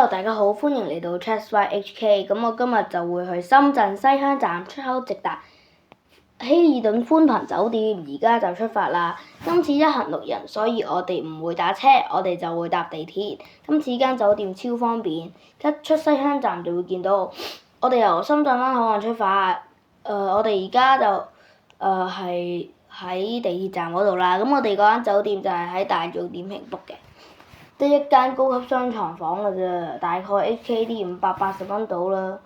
大家好，歡迎嚟到 ChatSPY HK。咁我今日就會去深圳西鄉站出口直達希爾頓寬頻酒店，而家就出發啦。今次一行6人，所以我哋唔會打車，我哋就會搭地鐵。今次間酒店超方便，一出西鄉站就會見到我哋由深圳灣口岸出發。我哋而家就係喺地鐵站嗰度啦。咁我哋嗰間酒店就係喺大眾點評 book 嘅。得一間高級雙床房㗎啫，大概 HKD 580蚊到啦。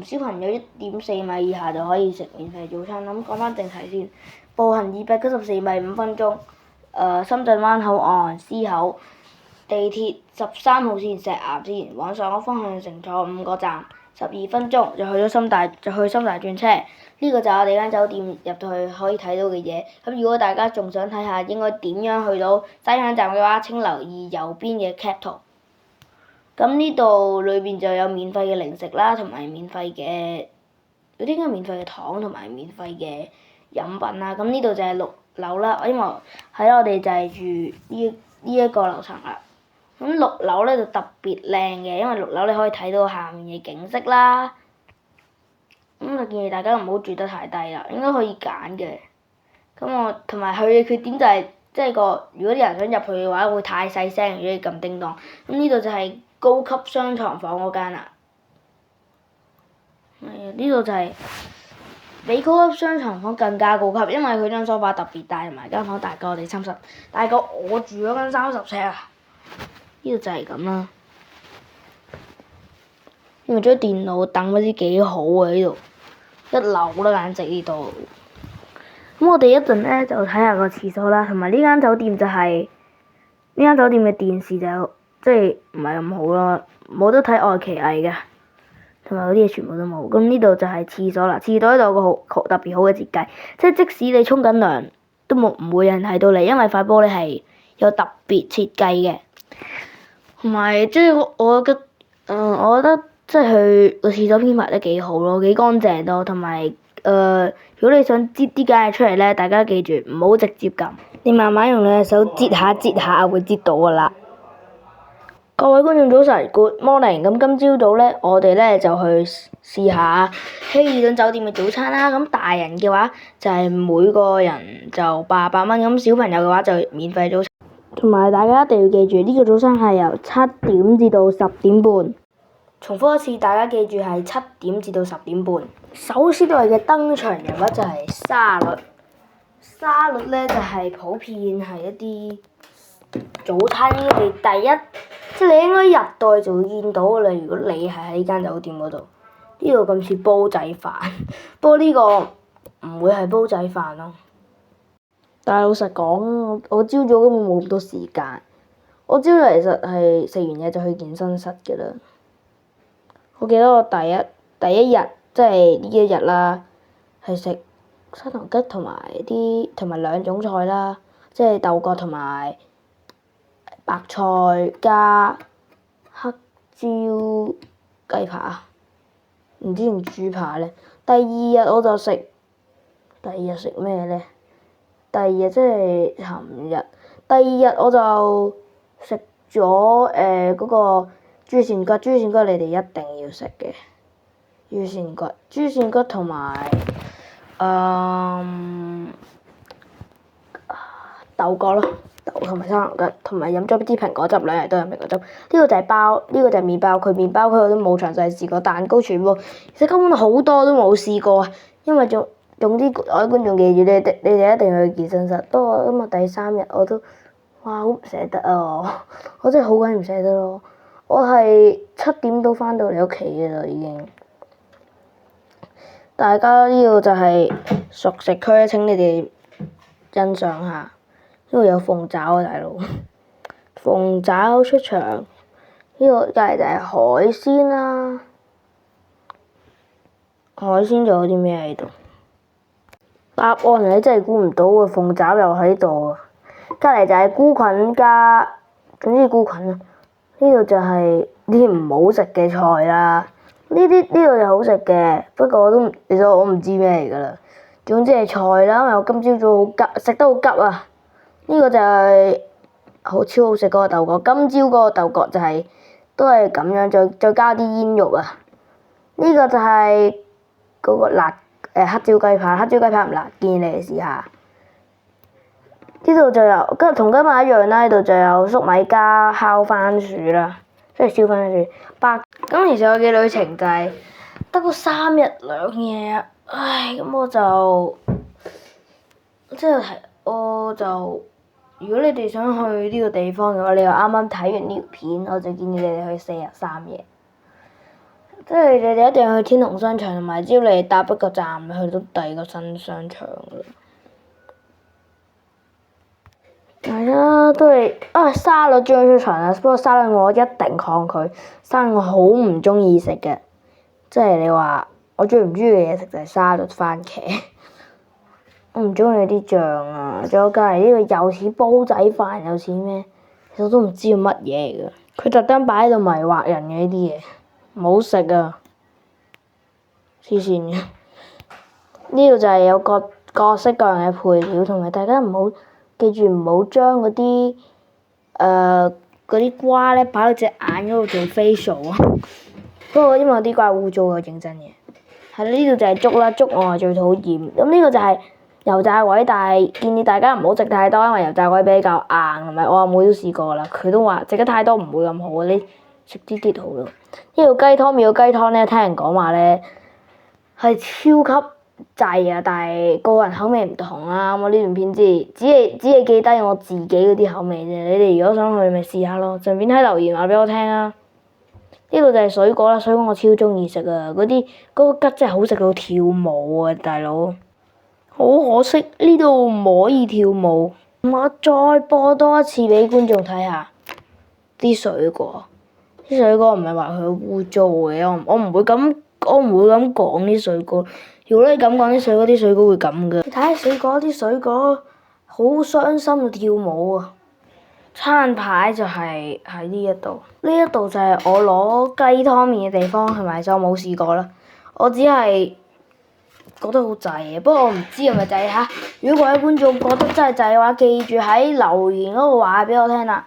小朋友1.4米以下就可以食免費早餐。咁講返正題先，步行294米5分鐘。深圳灣口岸 C 口，地鐵13號線石岩線往上個方向乘坐5個站，12分鐘就去深大轉車。呢個就係我哋間酒店入到去可以睇到嘅嘢。咁如果大家仲想睇下應該點樣去到西鄉站嘅話，請留意右邊嘅 cap 圖。咁呢度裏邊就有免費嘅零食啦，同埋免費嘅免費嘅糖同埋免費嘅飲品啦。咁呢度就係6樓啦，因為我哋就係住呢一個樓層啦。咁6樓咧就特別靚嘅，因為6樓你可以睇到下面嘅景色啦。咁就建議大家唔好住得太低啦，應該可以揀嘅。咁我同埋佢嘅缺點就係、如果啲人想入去嘅話，會太細聲，如果你撳叮當。咁呢度就係高級雙床房嗰間啦。呢度就係比高級雙床房更加高級，因為佢張梳化特別大，同埋間房大過我哋30，大過我住嗰間30尺啊。呢度就係咁啦。因為張電腦凳嗰啲幾好啊，呢度一流啦，簡直呢度。咁我哋一陣咧就睇下個廁所啦，同埋呢間酒店就係呢間酒店嘅電視就唔係咁好咯，冇得睇愛奇藝嘅，同埋嗰啲嘢全部都冇。咁呢度就係廁所啦，廁所呢度有個特別好嘅設計，即使你沖緊涼都唔會有人睇到你，因為塊玻璃係有特別設計嘅。同埋我覺得佢個廁所編排得幾好咯，幾乾淨咯，同埋如果你想擠啲梗嘢出嚟咧，大家記住唔好直接撳，你慢慢用你嘅手擠下會擠到噶啦。各位觀眾早晨 ，Good morning。咁今朝早咧，我哋咧就去試下希爾頓酒店嘅早餐啦。咁大人嘅話就係每個人就88蚊，咁小朋友嘅話就免費早餐。同埋大家一定要記住，呢個早餐係由7點至到10點半。重複一次，大家記住係7點至到10點半。首先我哋嘅登場人物就係沙律。沙律咧就係普遍係一啲早餐應該第一，你應該入到去就會見到㗎啦。如果你係喺呢間酒店嗰度，呢度咁似煲仔飯，不過呢個唔會係煲仔飯咯。但係老實講，我朝早根本冇咁多時間。我朝早其實係食完嘢就去健身室㗎啦。我記得我第一日即係呢一日啦，係食砂糖桔同埋2種菜啦，即係豆角同埋白菜加黑椒雞扒，唔知定豬扒咧。第二日食咩咧？第二日即係尋日。第二日我就食咗嗰個豬扇骨，你哋一定要食嘅。豬扇骨同埋豆角咯，同埋砂糖桔，同埋飲咗啲蘋果汁，兩日都飲蘋果汁。呢個就係麵包區，麵包區我都冇詳細試過，蛋糕全部其實根本好多都冇試過啊，因為總之各位觀眾記住，你哋一定要去健身室。不過今日第3日我都好唔捨得啊！我真係好鬼唔捨得咯。我係7點都返到嚟屋企嘅啦，已經。大家呢度就係熟食區，請你哋欣賞下。呢度有鳳爪啊，大佬！鳳爪出場。呢度隔離就係海鮮啦。海鮮仲有啲咩喺度？答案你真係估唔到喎，鳳爪又喺度啊！隔離就係菇菌加，總之菇菌啊。呢度就係啲唔好食嘅菜啦。呢度就好食嘅，不過其實我唔知咩嚟㗎啦。總之係菜啦，因為我今朝早好急，食得好急啊。呢個就係超好食嗰個豆角。今朝嗰個豆角就係都係咁樣，再加啲煙肉啊。呢個就係嗰個辣黑椒雞扒，黑椒雞扒唔辣，建議你嚟試下。呢度就有同今日一樣啦，呢度就有粟米加烤番薯啦，即係燒番薯。咁其實我嘅旅程就係得個3日2夜啊，唉，咁我就如果你哋想去呢個地方嘅話，你又啱啱睇完呢條片，我就建議你哋去4日3夜。即係你哋一定要去天虹商場，同埋只要你哋搭一個站，去到第二個新商場噶啦。大家都係沙律終於出場啦，不過沙律我一定抗拒，沙律我好唔中意食嘅。即係你話我最唔中意嘅嘢食就係沙律番茄，我唔中意啲醬啊，仲有隔離呢個又似煲仔飯又似咩，其實我都唔知係乜嘢嚟㗎。佢特登擺喺度迷惑人嘅呢啲嘢，唔好食啊！黐線嘅。呢度就係有各式各樣嘅配料，同埋大家記住唔好將嗰啲瓜咧擺到隻眼嗰度做 facial 啊！不過因為有啲瓜污糟嘅，認真嘅。係啦，呢度就係粥啦，粥我係最討厭。咁呢個就係油炸鬼，但係建議大家唔好食太多，因為油炸鬼比較硬，同埋我阿妹都試過啦，佢都話食得太多唔會咁好，你食啲啲好咯。呢個雞湯麵嘅雞湯咧，聽人講話咧係超級滯啊，但係個人口味唔同啦。我呢段片只係記低我自己嗰啲口味啫。你哋如果想去，咪試下咯。順便喺留言話俾我聽啊。呢度就係水果啦，水果我超中意食啊！嗰個桔真係好食到跳舞啊，大佬！好可惜呢度唔可以跳舞。我再播多一次俾觀眾睇下啲水果。啲水果唔係話佢污糟嘅，我唔會咁講啲水果。如果你咁講啲水果會咁嘅。你睇下啲水果好傷心到跳舞啊！餐牌就係喺呢一度，呢一度就係我攞雞湯麵嘅地方，係咪？就我冇試過啦，我只係覺得好滯嘅。不過我唔知係咪滯嚇。如果各位觀眾覺得真係滯嘅話，記住喺留言嗰度話俾我聽啦。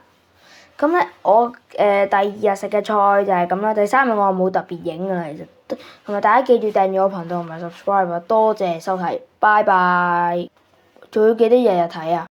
咁咧，我第2日食嘅菜就係咁啦。第3日我冇特別影㗎啦，其實。同埋大家記住訂閱我頻道同埋 subscribe 啊！多謝收睇，拜拜。仲要記得日日睇啊！